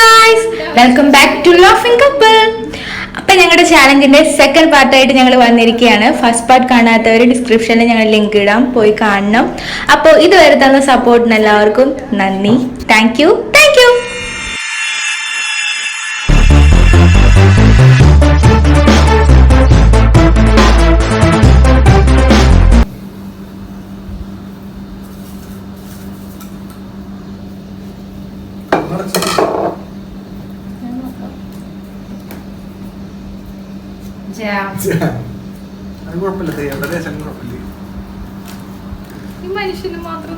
Guys, welcome back to laughing couple. അപ്പൊ ഞങ്ങളുടെ ചാലഞ്ചിന്റെ second പാർട്ടായിട്ട് ഞങ്ങൾ വന്നിരിക്കുകയാണ്. ഫസ്റ്റ് പാർട്ട് കാണാത്തവർ ഡിസ്ക്രിപ്ഷനിൽ ഞങ്ങൾ ലിങ്ക് ഇടാം, പോയി കാണണം. അപ്പോൾ ഇതുവരെ തന്ന സപ്പോർട്ടിന് എല്ലാവർക്കും നന്ദി. Thank you. അത് കുഴപ്പമില്ല, എവിടെ ദേശം കുഴപ്പമില്ല. ഈ മനുഷ്യന് മാത്രം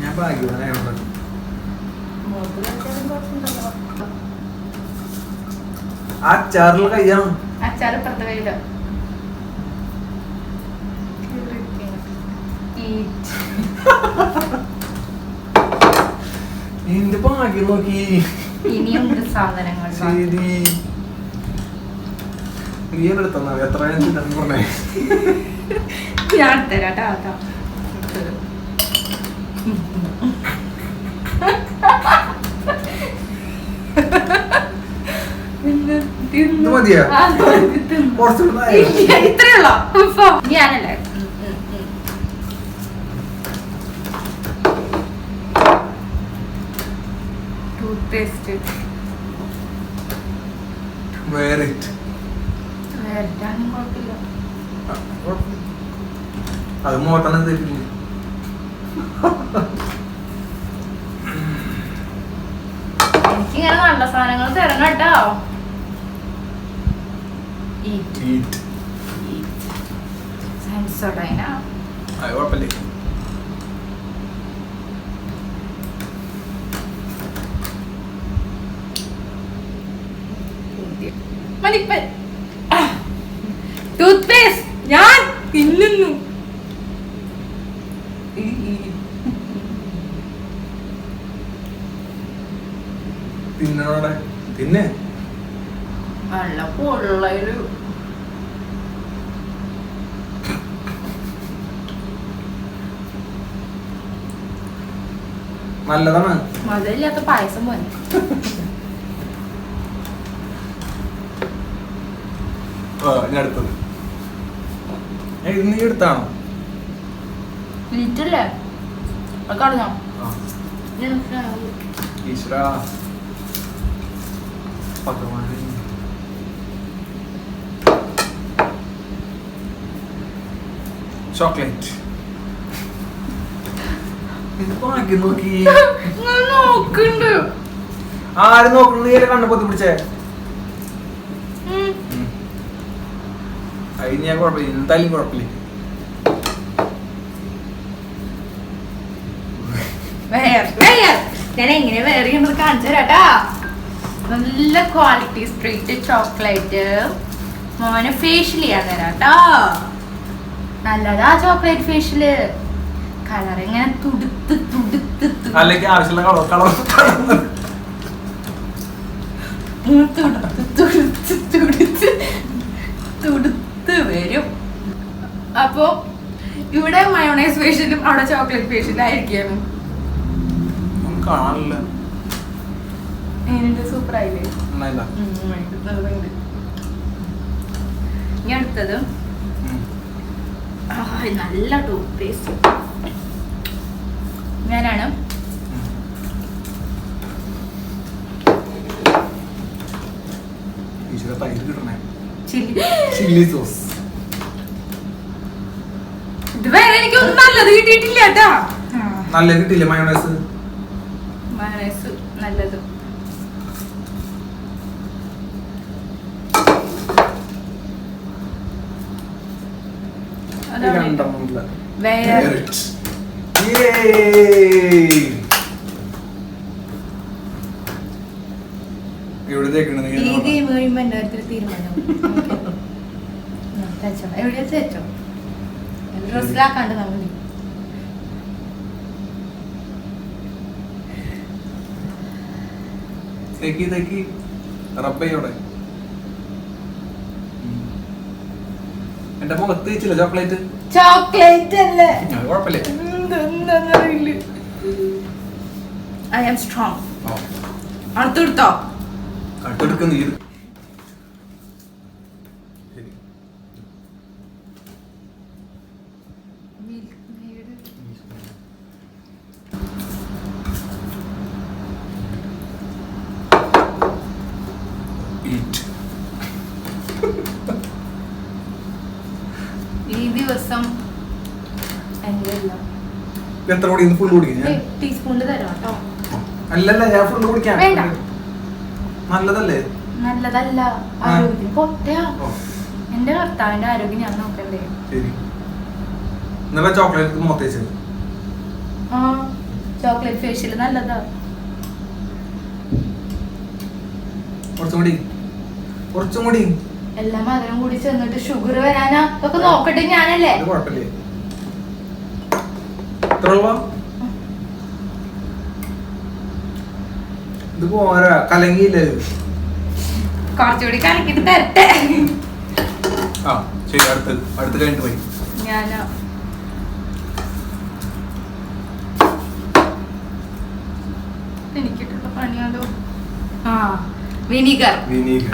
ഞാൻ ഭാഗ്യവാനായോണ്ട് ആ അച്ചാറിൽ കയ്യാണ്. അച്ചാറ് പുറത്ത് കയ്യിലോ എന്റെ ഭാഗ്യം നോക്കി. ഇനിയുണ്ട് സാധനങ്ങൾ. ശരി, നീ എടുത്തന്നാ എത്ര പറഞ്ഞേ. ഞാൻ തരാട്ടാ. മതിയാ കുറച്ചുകൂടെ ഇത്രയുള്ളോ? ഞാനല്ലേ ടൂത്ത്പേസ്റ്റ് വേറെ കുഴപ്പമില്ല. അത് മോട്ടണ തരില്ല. എനിക്കിങ്ങനെ നല്ല സാധനങ്ങൾ തരണം കേട്ടോ. അത് കുഴപ്പമില്ല. ടൂത്ത്പേസ്റ്റ് ഞാൻ തിന്നുന്നു. തിന്നോടെ തിന്നെ നല്ല പൊള്ളൊരു നല്ലതാണ്. മധുരമില്ലാത്ത പായസം പോലെ. ഞാൻ എടുത്തത് നീ എടുത്താണോ? ലിറ്റല്ലേ കളഞ്ഞോ? ഈശ്വര ഭഗവാനെ. ചോക്ലേറ്റ് നോക്കി. നോക്കണ്ട്. ആരും നോക്കണ്ട, നീ കണ്ണു പൊത്തി പിടിച്ചേ. അതിന് ഞാൻ കുഴപ്പമില്ല, എന്തായാലും കുഴപ്പമില്ല. ഞാൻ എങ്ങനെ വേറെ കാണിച്ചു തരാട്ടാ. നല്ല ക്വാളിറ്റി സ്ട്രീറ്റ് ചോക്ലേറ്റ് മോനെ ഫേഷ്യൽ ചെയ്യാൻ തരാട്ടോ. നല്ലതാ ചോക്ലേറ്റ് ഫേഷ്യല്. കളർ ഇങ്ങനെ തുടുത്ത് തുടുത്ത് അല്ലെങ്കിൽ ആവശ്യമുള്ള കളർ തുടുത്ത് തുടുത്ത് തുടുത്ത് തുടുത്ത് വരും. അപ്പൊ ഇവിടെ മയോണൈസ് ഫേഷ്യലും അവിടെ ചോക്ലേറ്റ് ഫേഷ്യലും ആയിരിക്കാണ്. കാണില്ല. സൂപ്പർ ആയില്ലേ? ഇനി അടുത്തത് നല്ല ടൂത്ത് പേസ്റ്റ് ഞാനാണ്. Chilli sauce. ഇതുവരെ എനിക്കൊന്നും നല്ലത് കിട്ടിയിട്ടില്ല കേട്ടാ. നല്ലത് കിട്ടിയില്ല. മയോണൈസ് നല്ലത്. ഡ്രസ്സിലാക്കാണ്ട് നമ്മൾ റബ്ബയോടെ എന്റെ മുഖത്ത് വെച്ചില്ല ചോക്ലേറ്റ്. ചോക്ലേറ്റ് അല്ലേ? കുഴപ്പമില്ല. I am strong. അടുത്തെടുത്തോ? അടുത്തെടുക്കുന്ന നീര്. ഈ ദിവസം എന്റെ എത്ര കൂടി ഫുൾ കുടിക്കാൻ? ടീസ്പൂണിൽ തരാം കേട്ടോ. അല്ലല്ല, ഞാൻ ഫുൾ കുടിക്കാൻ. വേണ്ട. നല്ലതല്ലേ? നല്ലതല്ല, ആരോഗ്യത്തിന് പൊട്ടയാ. എന്റെ ഭർത്താവിന്റെ ആരോഗ്യം ഞാൻ നോക്കണ്ടേ? ശരി. എന്നാ ചോക്ലേറ്റ് മൊത്തേച്ചത്. ആ, ചോക്ലേറ്റ് ഫേഷ്യൽ നല്ലതാ. കുറച്ചും കൂടി എല്ലാ മധുരം കൂടി ചെന്നിട്ട് ഷുഗർ വരാനാ? ഇതൊക്കെ നോക്കട്ടെ ഞാനല്ലേ. കുഴപ്പമില്ലേ? ഇത് പോരാ, കലങ്ങിയില്ലേ? കുറച്ചുകൂടി കലക്കിട്ട് തരട്ടെ. ആ ശരി, അടുത്ത് കഴിഞ്ഞിട്ട് പോയി. ഞാനോ എനിക്കിട്ടുള്ള പണിയാലോ. ആ, വിനീഗർ.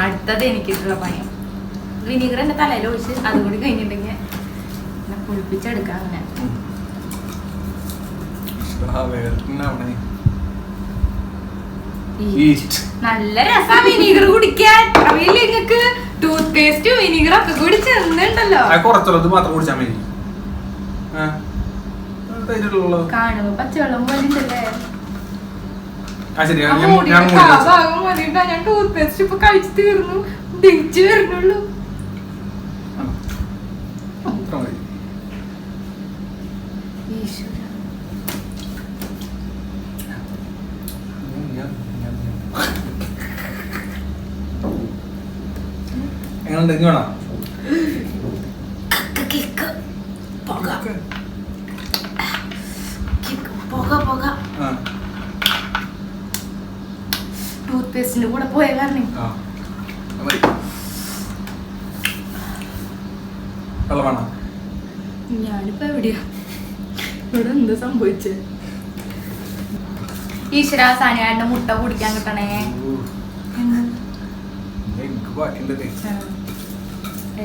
അടുത്തത് എനിക്കിട്ടുള്ള പണിയാണ്. വിനീഗർ എന്റെ തലയിൽ ഒഴിച്ച് അതുകൂടി കഴിഞ്ഞിട്ടുണ്ടെങ്കിൽ കുളിപ്പിച്ചെടുക്കാം. അങ്ങനെ നല്ല രസാ വിനീഗർ കുടിക്കാൻ. അറിയില്ല നിങ്ങക്ക്? ടൂത്ത് പേസ്റ്റ് വിനീഗർ ഒക്കെ കൂടി ചെന്നുണ്ടല്ലോ. കുറച്ചുള്ളത് മാത്രം കുടിച്ചാൽ മതി. കാണുമ്പോ പച്ചവെള്ളം പോലെ ഉണ്ടല്ലേ. ഞാൻ ടൂത്ത് പേസ്റ്റ് ഇപ്പൊ കഴിച്ചു തീർന്നു. തിരിച്ചു വരുന്നുള്ളൂ. ടൂത്ത് പേസ്റ്റിന്റെ കൂടെ പോയ കാരണം ഞാനിപ്പോ എവിടെയാ? ഇവിടെ എന്താ സംഭവിച്ചേ? ഈശ്വര, സാനിയാന്റെ മുട്ട കുടിക്കാൻ കിട്ടണേ.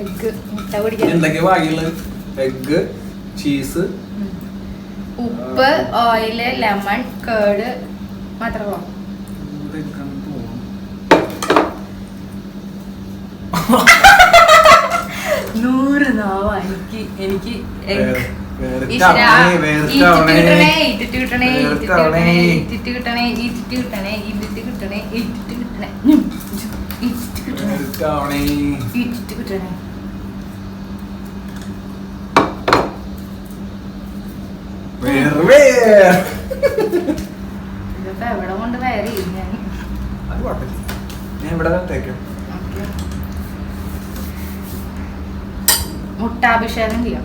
എഗ് മുട്ട കുടിക്കാൻ. എന്തൊക്കെയാ ബാക്കിയുള്ളത്? എഗ്, ചീസ്, ഉപ്പ്, ഓയില്, ലെമൺ, കേട് മാത്രമോ? നൂറ് നാവാ എനിക്ക് എവിടെ കൊണ്ട് വേറെ മുട്ടാഭിഷേകം ചെയ്യാം.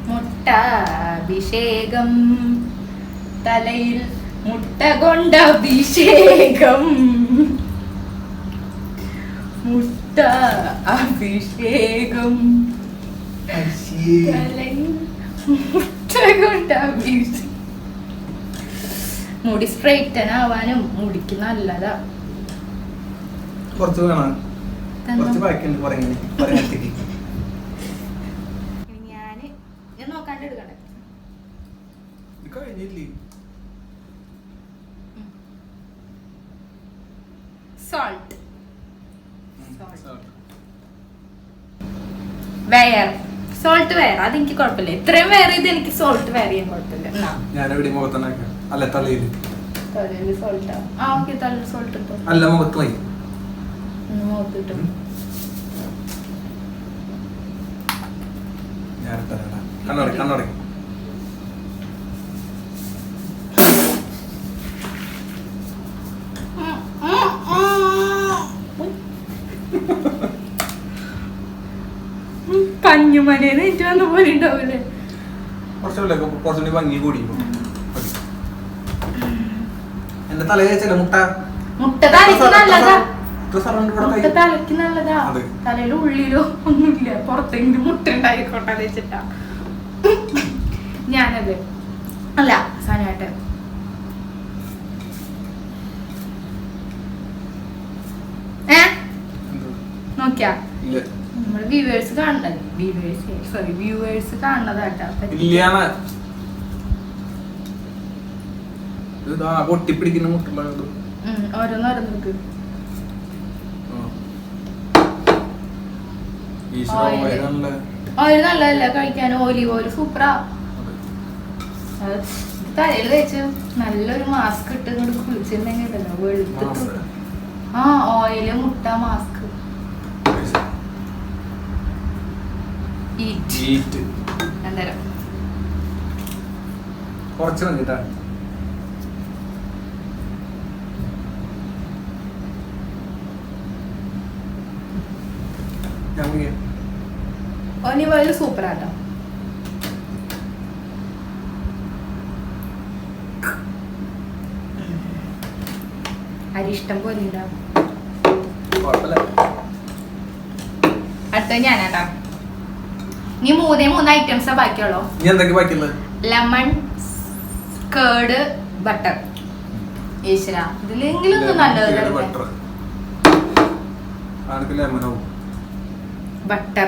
മുട്ടാഭിഷേകം, തലയിൽ മുട്ട കൊണ്ട് അഭിഷേകം. മുട്ട അഭിഷേകം, തലയിൽ മുട്ട കൊണ്ട് അഭിഷേകം. മുടി സ്ട്രൈറ്റൻ ആവാനും മുടിക്ക് നല്ലതാ. കുറച്ച് വേണം. ഞാൻ നോക്കാണ്ട് എടുക്കണ്ടേ? Salt where, salt where. അതെനിക്ക് കുഴപ്പമില്ല. ഇത്രയും വെയർ ചെയ്ത് എനിക്ക് സോൾട്ട് വെയർ ചെയ്യാൻ കുഴപ്പമില്ല. ഞാനെവിടെ മുഖത്തന്നെ അല്ല തലയിൽ സോൾട്ടാ? ആ ഓക്കെ, തലയിൽ സോൾട്ട് ഇട്ടോ. അല്ല മുഖത്ത് പോയി മുഖത്ത് ഇട്ടോ. കണ്ണോടെ കഞ്ഞുമലേന്ന് എനിക്ക് വന്ന പോലെ ഉണ്ടാവൂലേ? കുറച്ചുകൂടി ഭംഗി കൂടി. എന്റെ തല വെച്ചല്ലേ മുട്ട. മുട്ട തലയ്ക്ക് നല്ലതാ. മുട്ട തലയ്ക്ക് നല്ലതാ. തലയിലും ഉള്ളിലോ ഒന്നുമില്ല, പുറത്തെങ്കിലും മുട്ട ഉണ്ടായിക്കോട്ടെ വെച്ചിട്ടാ ഞാനത്. അല്ല സാനായിട്ട് കഴിക്കാം. ഇല്ല നമ്മള് വ്യൂവേഴ്സ് കാണുന്നത്, വ്യൂവേഴ്സ് കാണുന്നതാട്ടാ. ഇല്ലാണ് ഇതാ പൊട്ടിപ്പിടിക്കുന്ന മുട്ടുള്ള ഓരോന്നോരോന്ന് ഓയിൽ നല്ലതല്ല കഴിക്കാൻ. ഓലിവ് ഓയിൽ സൂപ്പറാ. തലയിൽ തേച്ച് നല്ലൊരു മാസ്ക് ഇട്ട് ഇങ്ങോട്ട് കുളിച്ചിട്ടുണ്ടെങ്കിൽ ഉണ്ടല്ലോ വെളുത്തിട്ട്. ആ ഓയില് മുട്ട മാസ്ക് എന്തേരം കുറച്ച് മതിട്ടാ. Olive oil സൂപ്പറാട്ടോ. അരി ഇഷ്ടം പോലെ ഉണ്ടാവും. അടുത്ത ഞാനാട്ടാ. ഇനി മൂന്ന് ഐറ്റംസാ ബാക്കിയുള്ളൂ. Lemon curd butter. ഈശ്വര ഇതിലെങ്കിലും നല്ലത് ബട്ടർ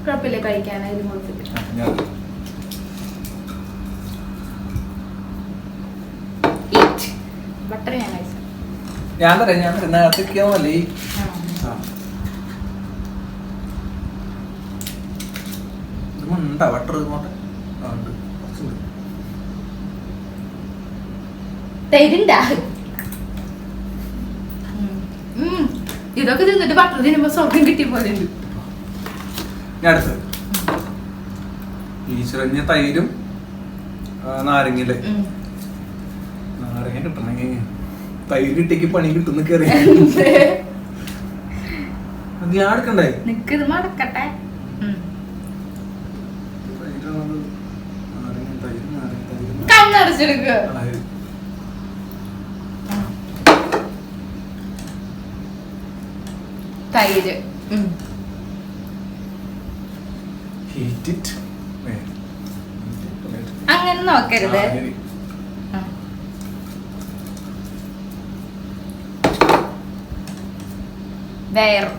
കുഴപ്പമില്ല കഴിക്കാനായി. ബട്ടർ ഞാൻ കഴിച്ചു. ഞാൻ നേരത്തെ ബട്ടർ തരുണ്ടാ. ഇതൊക്കെ തിന്നിട്ട് ബട്ടർ തിന്നുമ്പോ സ്വർഗം കിട്ടിയ പോലെ ഉണ്ട്. ഈശ്വരഞ്ഞ തൈരും നാരങ്ങയില്ലേ, നാരങ്ങ കിട്ടണമെങ്കിൽ തൈര് കിട്ടിക്ക് പണി കിട്ടുന്ന കയറി ഞാൻ എടുക്കണ്ടേ. നിക്കത് മടക്കട്ടെ. കണ്ണടച്ചെടുക്ക. തൈര് അങ്ങനെ നോക്കരുത്. വേറെ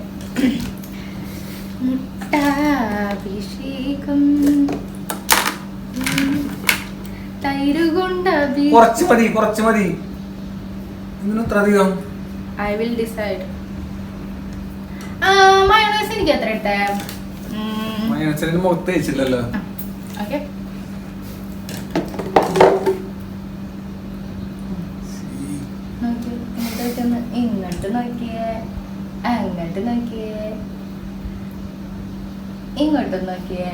മുട്ടാഭിഷേകം തൈര് കൊണ്ട് കുറച്ച് മതി. ഇത്ര അധികം ഐ വിൽ ഡിസൈഡ്. മയോണൈസ് എനിക്ക് എത്ര ഇട്ടേ? മയോണൈസിന് മുഖത്ത് തേച്ചില്ലല്ലോ. ഓക്കെ ഇങ്ങോട്ട് നോക്കിയേ, അങ്ങോട്ട് നോക്കിയേ, ഇങ്ങോട്ട് നോക്കിയേ,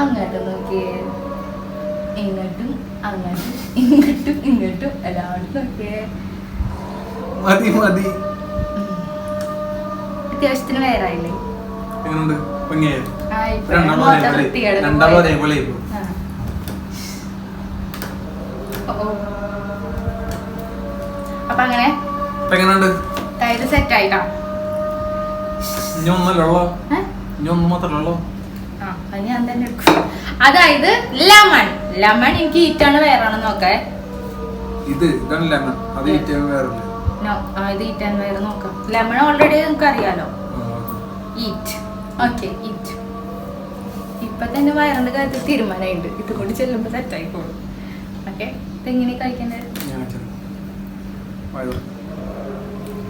അങ്ങോട്ട് നോക്കിയേ, ഇങ്ങോട്ടും അങ്ങോട്ടും ഇങ്ങോട്ടും ഇങ്ങോട്ടും എല്ലാവരും നോക്കിയേ. മതി. അത്യാവശ്യത്തിന് വേറായില്ലേ? അപ്പൊ അങ്ങനെ തൈര് സെറ്റ് ആയിട്ടാ. ഞാൻ തന്നെ എടുക്കും. അതായത് ലെമൺ എനിക്ക് ഈറ്റാണ് വേറാണ് നോക്കേ. ഇത് ഈറ്റാൻ വേറെ നോക്കാം. ലെമൺ ഓൾറെഡി നമുക്ക് അറിയാലോ. ഈറ്റ്. Okay eat. ഇപ്പൊ തന്നെ വയറിന്റെ കാര്യത്തിൽ തീരുമാനമായിട്ടുണ്ട്. ഇത് കൊണ്ട് ചെല്ലുമ്പോ സെറ്റ് ആയിക്കോളും. ഓക്കെ ഇതെങ്ങനെ കഴിക്കണ്ടേ?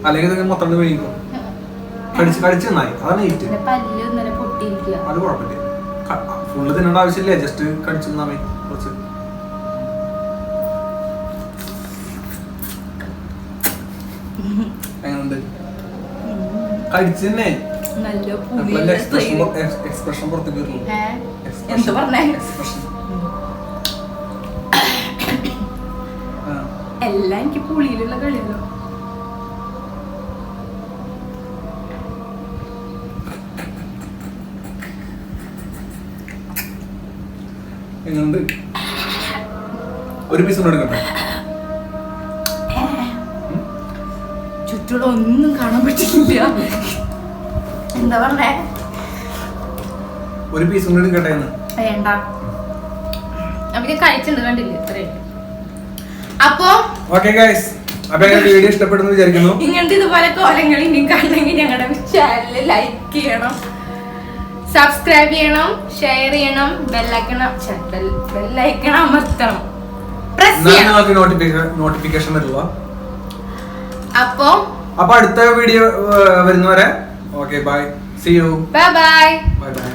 അല്ലെങ്കിൽ പല്ല് ഇന്നലെ പൊട്ടിയിരിക്കുക. അത് കുഴപ്പമില്ല. ഫുള്ള് തിന്നേണ്ട ആവശ്യമില്ല. ജസ്റ്റ് കടിച്ചു തന്നാ മതി. കുറച്ച് എങ്ങനെയുണ്ട്? കടിച്ചെന്നെ എക്സ്പ്രഷൻ പുറത്തേക്ക് വരുള്ളൂ. എന്ത് പറഞ്ഞേ? എല്ലാം എനിക്ക് പുളിയിലുള്ള കളിയല്ലോ. എങ്ങനെയുണ്ട്? ഒരു പീസ് കൊണ്ട് എടുക്കട്ടെ. ചുറ്റുള്ള ഒന്നും കാണാൻ പറ്റില്ല. എന്താ പറഞ്ഞേ? ഒരു പീസ് കൊണ്ട് എടുക്കട്ടെ. വേണ്ട, നമുക്ക് കഴിച്ചിട്ടുണ്ട്. കണ്ടില്ലേ? ഇത്രയും. അപ്പൊ ഓക്കേ ഗൈസ്, അപ്പൊ വീഡിയോ ഇഷ്ടപ്പെടുന്നു വിചാരിക്കുന്നു. ഇങ്ങനത്തെ ഇതുപോലെ കോലങ്ങൾ ഇനി കണ്ടെങ്കിൽ ഞങ്ങളുടെ ചാനൽ ലൈക്ക് ചെയ്യണം, സബ്സ്ക്രൈബ് ചെയ്യണം, ഷെയർ ചെയ്യണം, ബെല്ലൈക്കൺ അമർത്തണം, പ്രസ് ചെയ്യണം. നോട്ടിഫിക്കേഷൻ വരുക. അപ്പൊ അടുത്ത വീഡിയോ വരുന്നവരെ okay bye, see you, bye bye. Bye by.